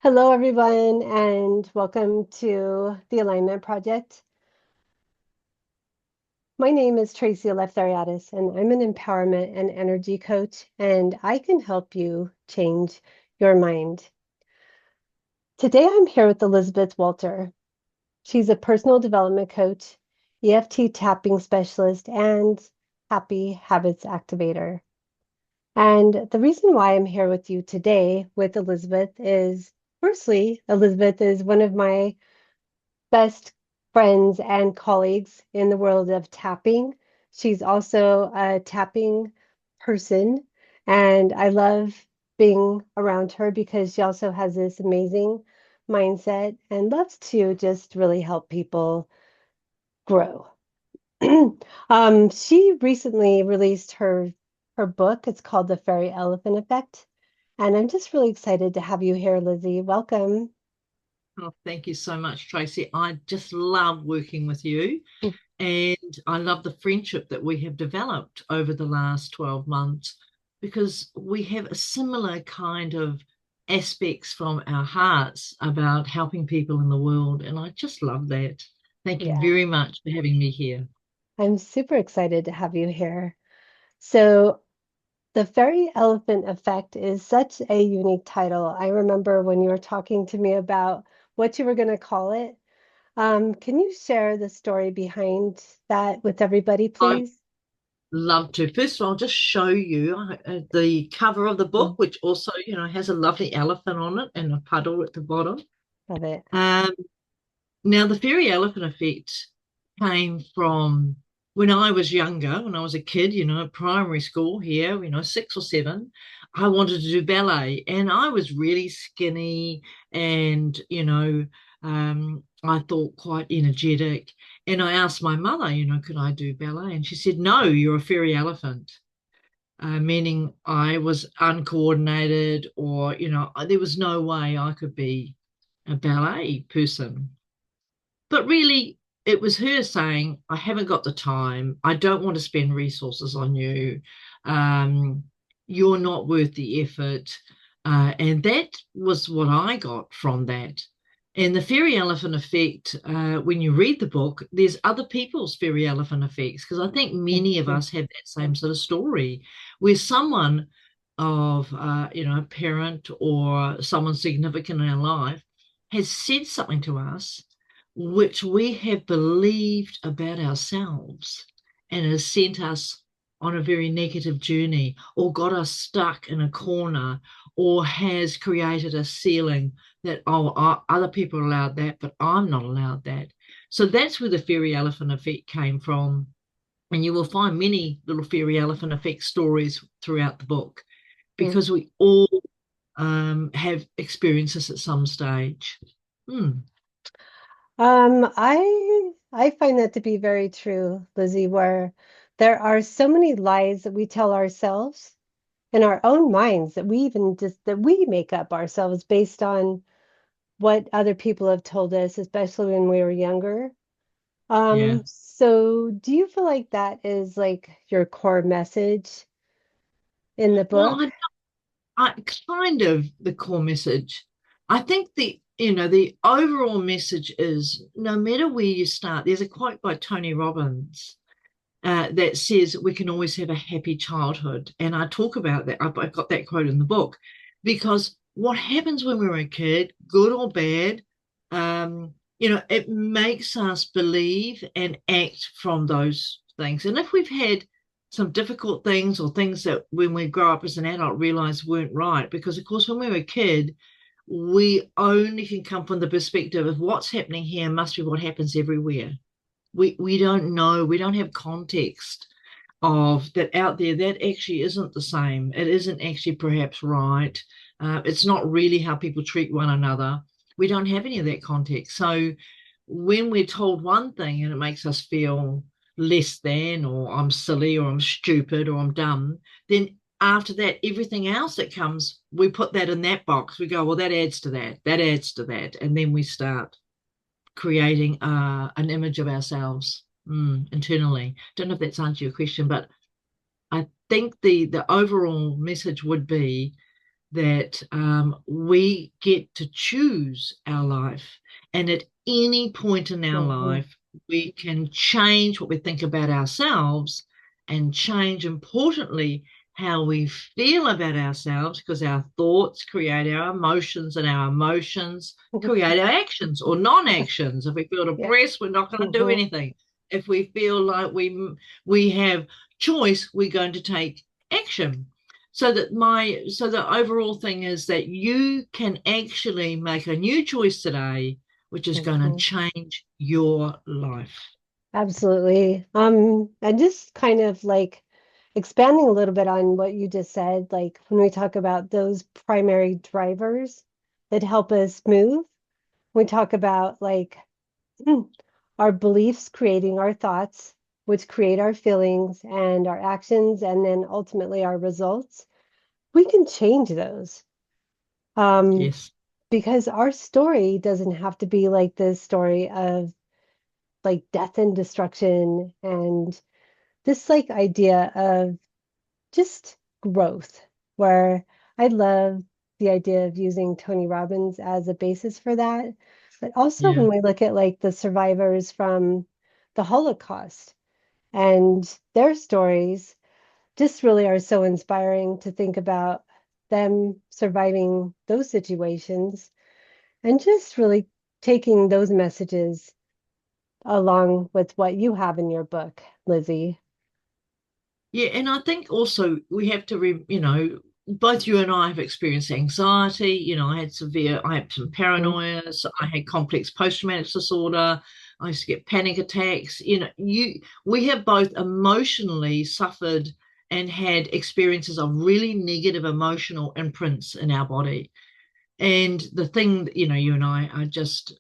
Hello, everyone, and welcome to the Alignment Project. My name is Tracy Eleftheriadis, and I'm an empowerment and energy coach, and I can help you change your mind. Today, I'm here with Elysabeth Walter. She's a personal development coach, EFT tapping specialist, and happy habits activator. And the reason why I'm here with you today with Elysabeth is, firstly, Elysabeth is one of my best friends and colleagues in the world of tapping. She's also a tapping person, and I love being around her because she also has this amazing mindset and loves to just really help people grow. She recently released her book. It's called The Fairy Elephant Effect, and I'm just really excited to have you here, Lizzie. Welcome. Oh, thank you so much, Tracy. I just love working with you, and I love the friendship that we have developed over the last 12 months because we have a similar kind of aspects from our hearts about helping people in the world. And I just love that. Thank you Yeah, very much for having me here. I'm super excited to have you here. So, the fairy elephant effect is such a unique title. I remember when you were talking to me about what you were going to call it. Can you share the story behind that with everybody, I please? love to. First of all, I'll just show you the cover of the book, Mm, which also, has a lovely elephant on it and a puddle at the bottom. love it. Um, Now, the fairy elephant effect came from when I was younger, when I was a kid, primary school here, 6 or 7. I wanted to do ballet and I was really skinny and, I thought quite energetic. And I asked my mother, could I do ballet? And she said, no, you're a fairy elephant, meaning I was uncoordinated or, there was no way I could be a ballet person. But really, it was her saying, I haven't got the time. I don't want to spend resources on you. Um, you're not worth the effort. And that was what I got from that. And the fairy elephant effect, when you read the book, there's other people's fairy elephant effects, because I think many of Mhm. us have that same sort of story where someone of, a parent or someone significant in our life has said something to us which we have believed about ourselves and has sent us on a very negative journey or got us stuck in a corner or has created a ceiling that, oh, other people are allowed that, but I'm not allowed that. So that's where the fairy elephant effect came from. And you will find many little fairy elephant effect stories throughout the book Mm. because we all have experiences at some stage. Hmm. I find that to be very true, Lizzie, where there are so many lies that we tell ourselves in our own minds that we make up ourselves based on what other people have told us, especially when we were younger. Yeah. So do you feel like that is like your core message in the Well, book? I kind of the core message. I think the overall message is no matter where you start, there's a quote by Tony Robbins that says we can always have a happy childhood. And I talk about that. I've got that quote in the book because what happens when we're a kid, good or bad, it makes us believe and act from those things. And if we've had some difficult things or things that when we grow up as an adult realize weren't right, because of course, when we were a kid, we only can come from the perspective of what's happening here must be what happens everywhere. We don't know, we don't have context of that out there. That actually isn't the same. It isn't actually perhaps right. It's not really how people treat one another. We don't have any of that context. So when we're told one thing and it makes us feel less than, or I'm silly, or I'm stupid, or I'm dumb, then after that, everything else that comes, we put that in that box. We go, well, that adds to that, that adds to that. And then we start creating an image of ourselves internally. Don't know if that's answered your question, but I think the overall message would be that we get to choose our life. And at any point in our Hmm. life, we can change what we think about ourselves and change, importantly, how we feel about ourselves, because our thoughts create our emotions and our emotions create our actions or non-actions. If we feel Yeah. depressed, we're not going to do Hmm. anything. If we feel like we have choice, we're going to take action. So the overall thing is that you can actually make a new choice today, which is going to Hmm. change your life. Absolutely. And just kind of like expanding a little bit on what you just said, like when we talk about those primary drivers that help us move, we talk about like our beliefs creating our thoughts, which create our feelings and our actions, and then ultimately our results. We can change those. Um, Yes. because our story doesn't have to be like this story of like death and destruction and this like idea of just growth, where I love the idea of using Tony Robbins as a basis for that. But also Yeah. when we look at like the survivors from the Holocaust and their stories just really are so inspiring to think about them surviving those situations and just really taking those messages along with what you have in your book, Lizzie. Yeah, and I think also we have to, both you and I have experienced anxiety. I had some Mhm. paranoias. I had complex post-traumatic disorder. I used to get panic attacks. We have both emotionally suffered and had experiences of really negative emotional imprints in our body. And the thing that, you and I are just,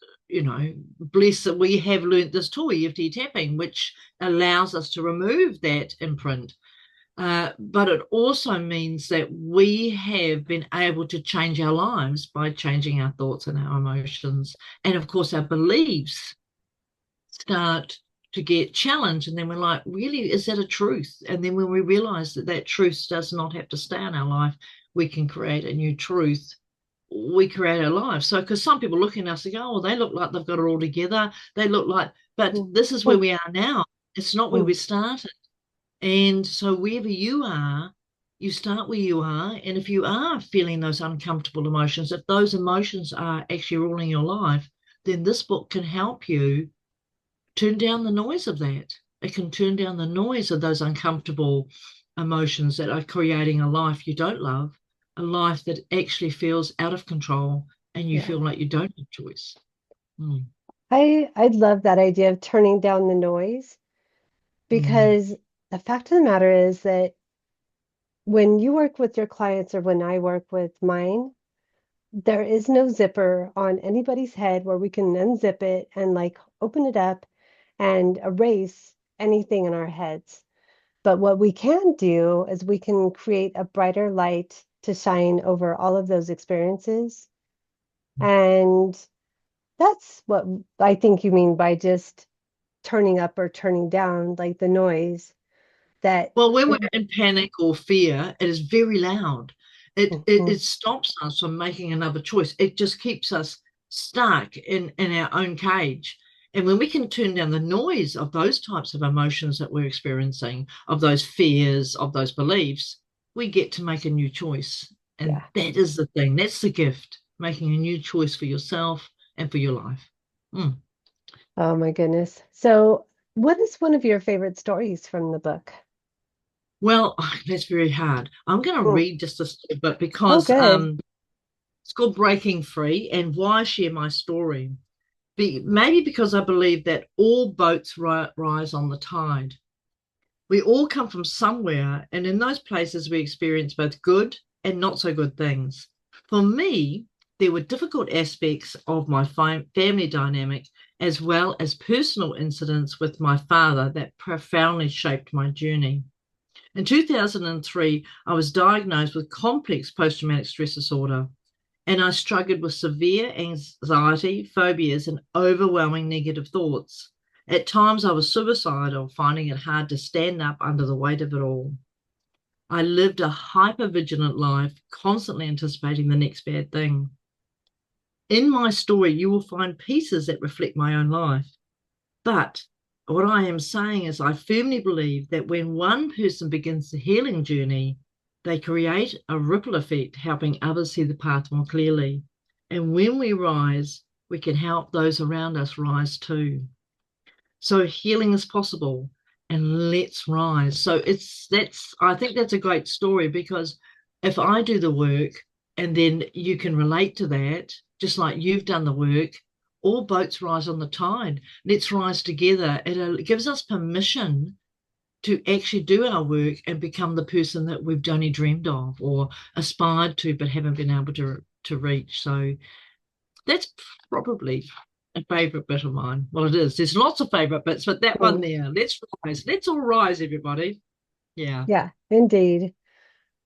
blessed that we have learnt this tool, EFT tapping, which allows us to remove that imprint. But it also means that we have been able to change our lives by changing our thoughts and our emotions. And of course, our beliefs start to get challenged. And then we're like, really, is that a truth? And then when we realize that that truth does not have to stay in our life, we can create a new truth. We create our lives. So, because some people look at us and go, oh, they look like they've got it all together. They look like, but this is where we are now. It's not where we started. And so, wherever you are, you start where you are. And if you are feeling those uncomfortable emotions, if those emotions are actually ruling your life, then this book can help you turn down the noise of that. It can turn down the noise of those uncomfortable emotions that are creating a life you don't love, a life that actually feels out of control and you Yeah. feel like you don't have choice. Mm, I love that idea of turning down the noise mm. because the fact of the matter is that when you work with your clients or when I work with mine, there is no zipper on anybody's head where we can unzip it and like open it up and erase anything in our heads. But what we can do is we can create a brighter light to shine over all of those experiences. And that's what I think you mean by just turning up or turning down, like the noise that. Well, when we're in panic or fear, it is very loud. It Mhm. stops us from making another choice. It just keeps us stuck in our own cage. And when we can turn down the noise of those types of emotions that we're experiencing, of those fears, of those beliefs, we get to make a new choice. And Yeah. that is the thing. That's the gift, making a new choice for yourself and for your life. Mm. Oh my goodness. So, what is one of your favorite stories from the book? Well, that's very hard. I'm going to Mm. read just a little bit Oh, because good. it's called Breaking Free. And why share my story? Maybe because I believe that all boats rise on the tide. We all come from somewhere, and in those places, we experience both good and not so good things. For me, there were difficult aspects of my family dynamic, as well as personal incidents with my father that profoundly shaped my journey. In 2003, I was diagnosed with complex post traumatic stress disorder, and I struggled with severe anxiety, phobias, and overwhelming negative thoughts. At times, I was suicidal, finding it hard to stand up under the weight of it all. I lived a hyper-vigilant life, constantly anticipating the next bad thing. In my story, you will find pieces that reflect my own life. But what I am saying is, I firmly believe that when one person begins the healing journey, they create a ripple effect, helping others see the path more clearly. And when we rise, we can help those around us rise too. So healing is possible, and let's rise. So I think that's a great story, because if I do the work and then you can relate to that, just like you've done the work, all boats rise on the tide. Let's rise together. It gives us permission to actually do our work and become the person that we've only dreamed of or aspired to but haven't been able to reach. So that's probably a favourite bit of mine. Well, it is. There's lots of favourite bits, but that one Mm, there. Let's rise. Let's all rise, everybody. Yeah. yeah, indeed.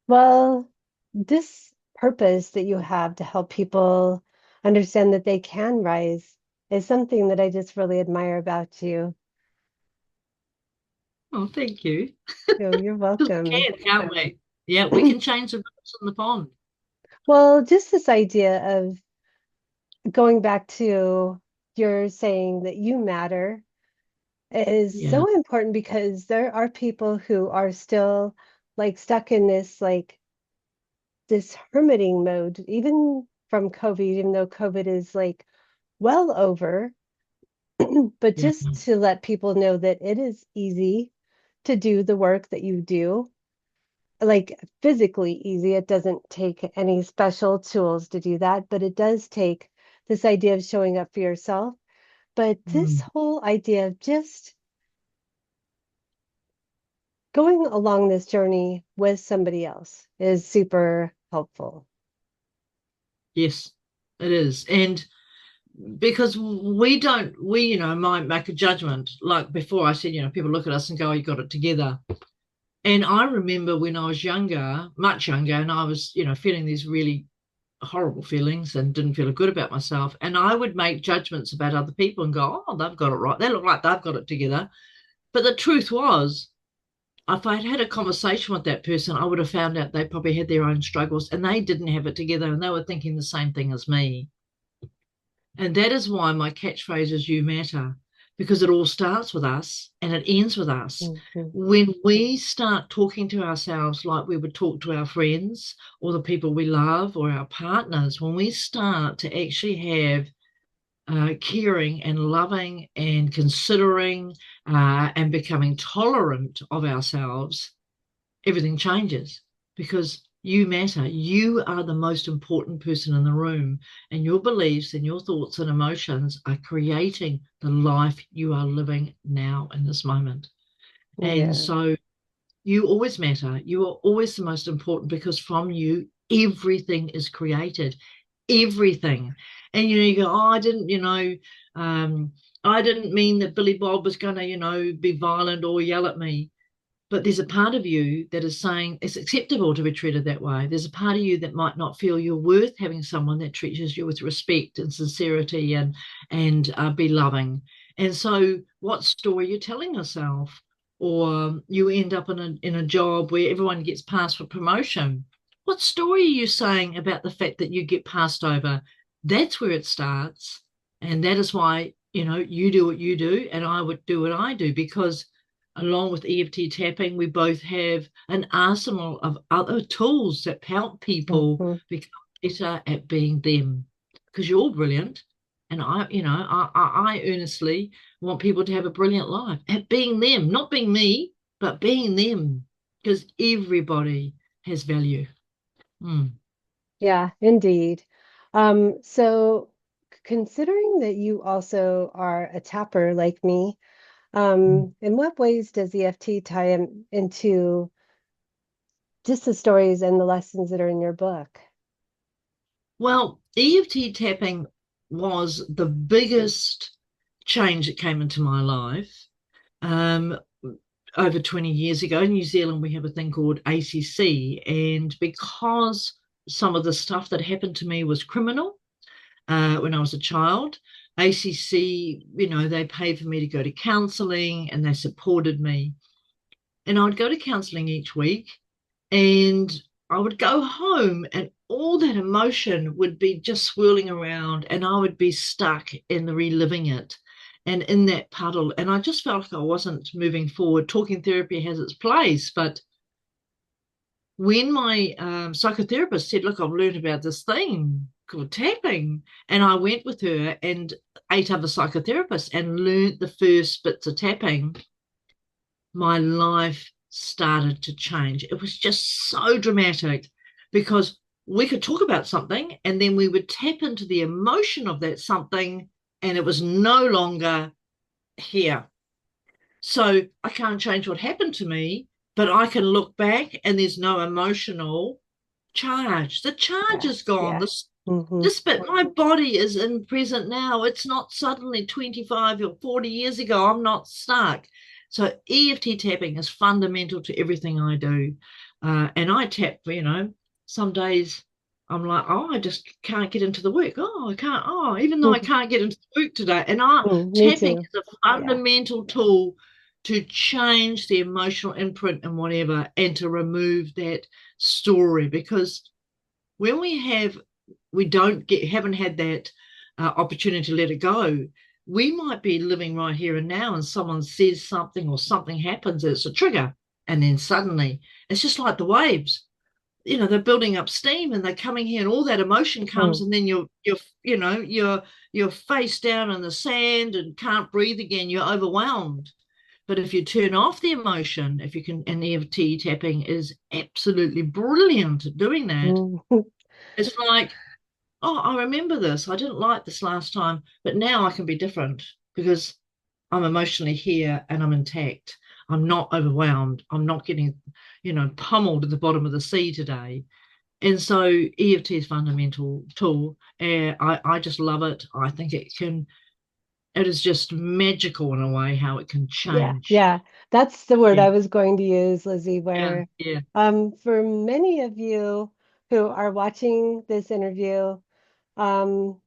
Well, this purpose that you have to help people understand that they can rise is something that I just really admire about you. Oh, thank you. So you're Because we welcome. can, can't we? Yeah, we can change the ripples in the pond. Well, just this idea of going back to your saying that you matter is Yeah. so important because there are people who are still like stuck in this hermiting mode, even from COVID, even though COVID is like well over. But Yeah. just to let people know that it is easy to do the work that you do, like physically easy. It doesn't take any special tools to do that, but it does take this idea of showing up for yourself. But this Mm. whole idea of just going along this journey with somebody else is super helpful. Yes, it is. And because we might make a judgment. Like before I said, people look at us and go, oh, you got it together. And I remember when I was younger, much younger, and I was, feeling these really horrible feelings and didn't feel good about myself. And I would make judgments about other people and go, oh, they've got it right. They look like they've got it together. But the truth was, if I'd had a conversation with that person, I would have found out they probably had their own struggles and they didn't have it together and they were thinking the same thing as me. And that is why my catchphrase is you matter, because it all starts with us and it ends with us. Mhm. When we start talking to ourselves like we would talk to our friends or the people we love or our partners, when we start to actually have caring and loving and considering and becoming tolerant of ourselves, everything changes, because you matter. You are the most important person in the room, and your beliefs and your thoughts and emotions are creating the life you are living now in this moment. And Yeah. so you always matter. You are always the most important, because from you, everything is created. Everything. And you go, oh, um, I didn't mean that Billy Bob was going to, be violent or yell at me. But there's a part of you that is saying it's acceptable to be treated that way. There's a part of you that might not feel you're worth having someone that treats you with respect and sincerity and be loving. And so, what story you're telling yourself, or you end up in a job where everyone gets passed for promotion. What story are you saying about the fact that you get passed over? That's where it starts, and that is why you do what you do, and I would do what I do, because along with EFT tapping, we both have an arsenal of other tools that help people Mhm. become better at being them. Because you're all brilliant. And I earnestly want people to have a brilliant life at being them, not being me, but being them. Because everybody has value. Mm. Yeah, indeed. So considering that you also are a tapper like me, in what ways does EFT tie into just the stories and the lessons that are in your book? Well, EFT tapping was the biggest change that came into my life. Um, Over 20 years ago in New Zealand, we have a thing called ACC. And because some of the stuff that happened to me was criminal when I was a child, ACC, they paid for me to go to counseling and they supported me. And I'd go to counseling each week. And I would go home and all that emotion would be just swirling around and I would be stuck in the reliving it and in that puddle. And I just felt like I wasn't moving forward. Talking therapy has its place, but when my psychotherapist said, look, I've learned about this thing called tapping, and I went with her and 8 other psychotherapists and learned the first bits of tapping, my life started to change. It was just so dramatic because we could talk about something and then we would tap into the emotion of that something and it was no longer here. So I can't change what happened to me, but I can look back and there's no emotional charge. The charge Yeah, is gone. yeah. Hmm. This bit, my body is in present now. It's not suddenly 25 or 40 years ago. I'm not stuck. So EFT tapping is fundamental to everything I do. And I tap, some days I'm like, oh, I just can't get into the work. Oh, I can't. Oh, even though I can't get into the work today. And Me tapping too. is a Yeah. fundamental tool to change the emotional imprint and whatever, and to remove that story because when we don't get haven't had that opportunity to let it go, we might be living right here and now and someone says something or something happens, it's a trigger, and then suddenly it's just like the waves, they're building up steam and they're coming here and all that emotion comes Mm. and then you're face down in the sand and can't breathe again, you're overwhelmed. But if you turn off the emotion, if you can, and EFT tapping is absolutely brilliant at doing that. Mm. It's like, oh, I remember this. I didn't like this last time, but now I can be different because I'm emotionally here and I'm intact. I'm not overwhelmed. I'm not getting, pummeled at the bottom of the sea today. And so EFT is a fundamental tool. I just love it. I think it is just magical in a way how it can Yeah, change. yeah. That's the word Yeah, I was going to use, Lizzie, yeah, where yeah, for many of you who are watching this interview, um,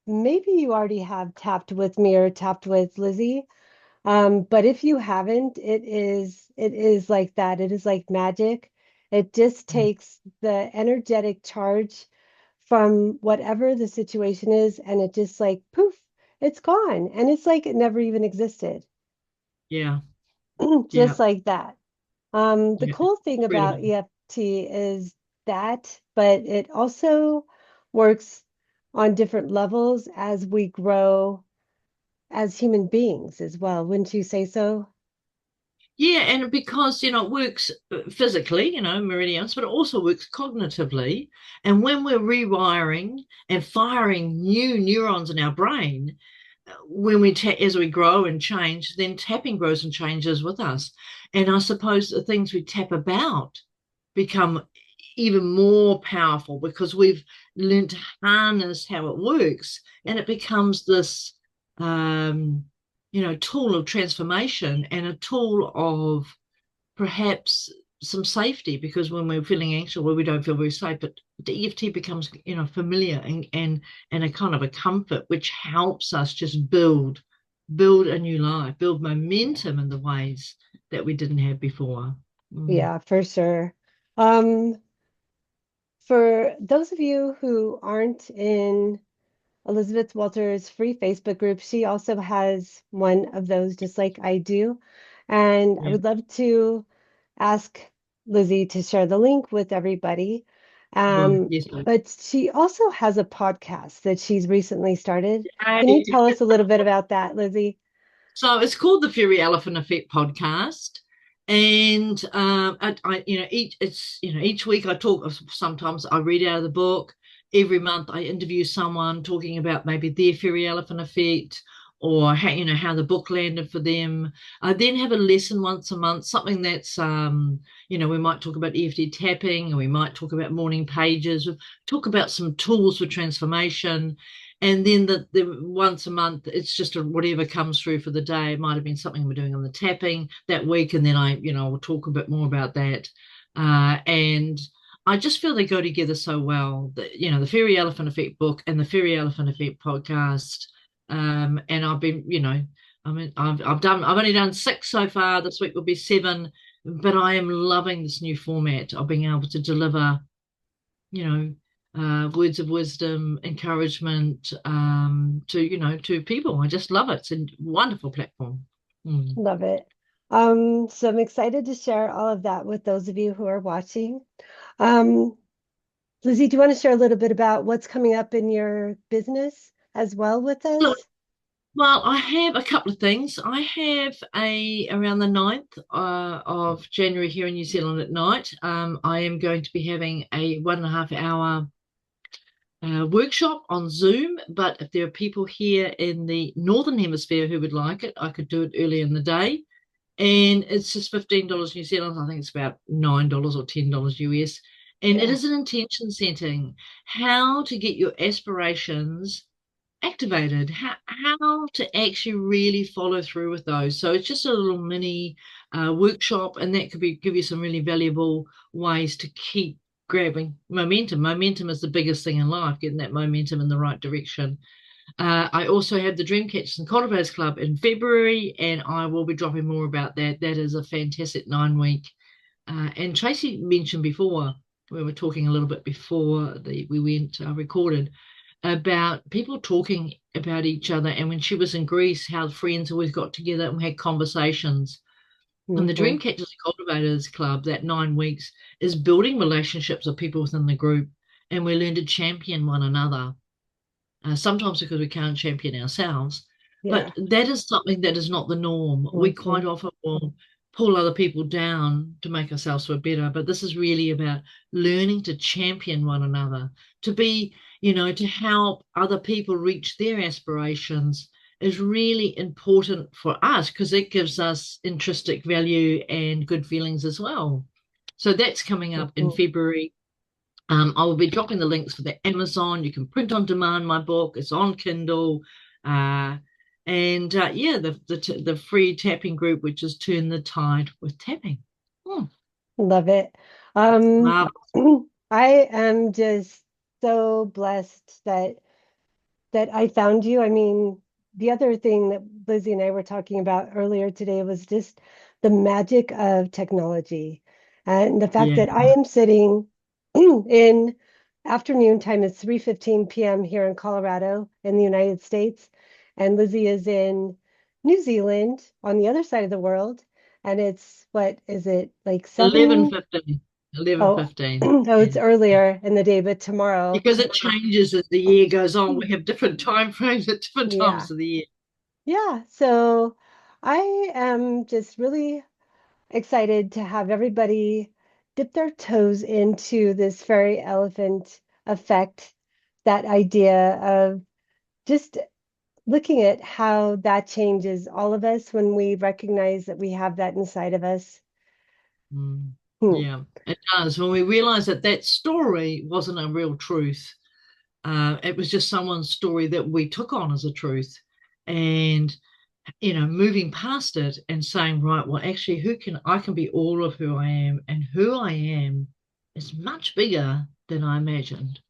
maybe you already have tapped with me or tapped with Lizzie. But if you haven't, it is like that. It is like magic. It just mm, takes the energetic charge from whatever the situation is, and it just like poof, it's gone. And it's like it never even existed. yeah, Just yeah, like that. The yeah. It's cool thing about incredible. EFT is that, but it also works on different levels as we grow as human beings as well. Wouldn't you say so? Yeah, and because it works physically, meridians, but it also works cognitively. And when we're rewiring and firing new neurons in our brain, when as we grow and change, then tapping grows and changes with us. And I suppose the things we tap about become even more powerful because we've learned to harness how it works, and it becomes this um, tool of transformation and a tool of perhaps some safety, because when we're feeling anxious, well, we don't feel very safe, but the EFT becomes familiar and a kind of a comfort which helps us just build a new life, build Yeah. momentum in the ways that we didn't have before. Mm. Yeah, for sure. Um, for those of you who aren't in Elizabeth Walters' free Facebook group, she also has one of those just like I do. And I Yeah. would love to ask Lizzie to share the link with everybody. Well, yes. But she also has a podcast that she's recently started. Can you Yay. tell us a little bit about that, Lizzie? So it's called the Fairy Elephant Effect podcast, and each week I talk. Sometimes I read out of the book. Every month I interview someone talking about maybe their fairy elephant effect, or how the book landed for them. I then have a lesson once a month, something that's we might talk about EFT tapping, or we might talk about morning pages, we talk about some tools for transformation. And then the once a month, it's just whatever comes through for the day. It might have been something we're doing on the tapping that week, and then will talk a bit more about that. And I just feel they go together so well. The Fairy Elephant Effect book and the Fairy Elephant Effect podcast. And I've been, I've only done 6 so far. This week will be 7. but I am loving this new format of being able to deliver, words of wisdom, encouragement, to people. I just love it. It's a wonderful platform. Mm. Love it. So I'm excited to share all of that with those of you who are watching. Um, Lizzie, do you want to share a little bit about what's coming up in your business as well with Look, us? well, I have a couple of things. I have around the 9th of January here in New Zealand at night. I am going to be having a 1.5 hour workshop on Zoom. But if there are people here in the Northern Hemisphere who would like it, I could do it early in the day. And it's just $15 New Zealand. I think it's about $9 or $10 US. And it Yeah. is an intention setting, how to get your aspirations activated, how to actually really follow through with those. So it's just a little mini workshop, and that could be give you some really valuable ways to keep grabbing momentum. Momentum is the biggest thing in life, getting that momentum in the right direction. I also have the Dream Catchers and Cultivators Club in February, and I will be dropping more about that. That is a fantastic 9 week. And Tracy mentioned before, we were talking a little bit before we went recorded about people talking about each other. And when she was in Greece, how friends always got together and had conversations. And the Hmm. Dream Catchers and Cultivators Club, that 9 weeks, is building relationships with people within the group. And we learn to champion one another, sometimes because we can't champion ourselves. But Yeah. that is something that is not the norm. We Hmm. quite often will pull other people down to make ourselves feel better. But this is really about learning to champion one another, to be, to help other people reach their aspirations is really important for us because it gives us intrinsic value and good feelings as well. So that's coming up in Hmm. February. I will be dropping the links for the Amazon. You can print on demand my book. It's on Kindle. Uh, and yeah, the free tapping group, which is Turn the Tide with Tapping. Hmm, Love it. Um, marvelous. I am just so blessed that I found you. I mean, the other thing that Lizzie and I were talking about earlier today was just the magic of technology and the fact Yeah, that I am sitting in afternoon time. It's 3:15 p.m. here in Colorado in the United States, and Lizzie is in New Zealand on the other side of the world. And it's what is it like 7? 11:15. 11:15. Oh, oh, Yeah. it's earlier in the day, but tomorrow, Because it changes as the year goes on. We have different time frames at different yeah. times of the year. Yeah, so I am just really excited to have everybody dip their toes into this fairy elephant effect, that idea of just looking at how that changes all of us when we recognize that we have that inside of us. Mm, Hmm. yeah, it does. When we realize that that story wasn't a real truth. It was just someone's story that we took on as a truth. And, moving past it and saying, right, well, actually, I can be all of who I am, and who I am is much bigger than I imagined.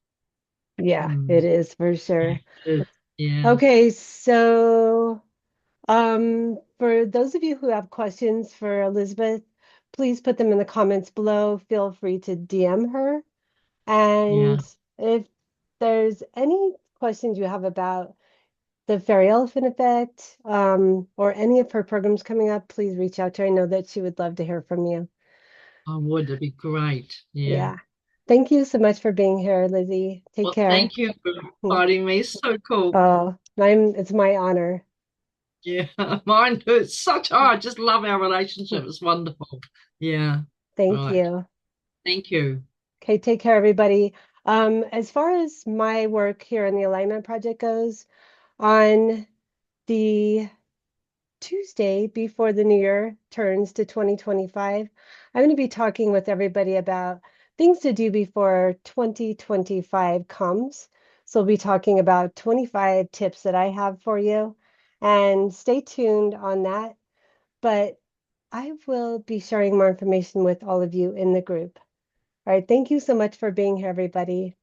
Yeah, Mm, it is for yeah, sure. it is. Yeah, Okay, so for those of you who have questions for Elizabeth, please put them in the comments below. Feel free to DM her. yeah. And if there's any questions you have about the fairy elephant effect, or any of her programs coming up, please reach out to her. I know that she would love to hear from you. I would. It'd be great. Yeah. Yeah. Thank you so much for being here, Lizzie. Take Well, care. thank you for inviting me. So cool. Oh, it's my honor. Yeah, mine too. It's such, I just love our relationship. It's wonderful. Yeah, Thank right. you. Thank you. Okay, take care, everybody. As far as my work here in the Alignment Project goes, on the Tuesday before the new year turns to 2025, I'm going to be talking with everybody about things to do before 2025 comes. So we'll be talking about 25 tips that I have for you, and stay tuned on that. But I will be sharing more information with all of you in the group. All right, thank you so much for being here, everybody.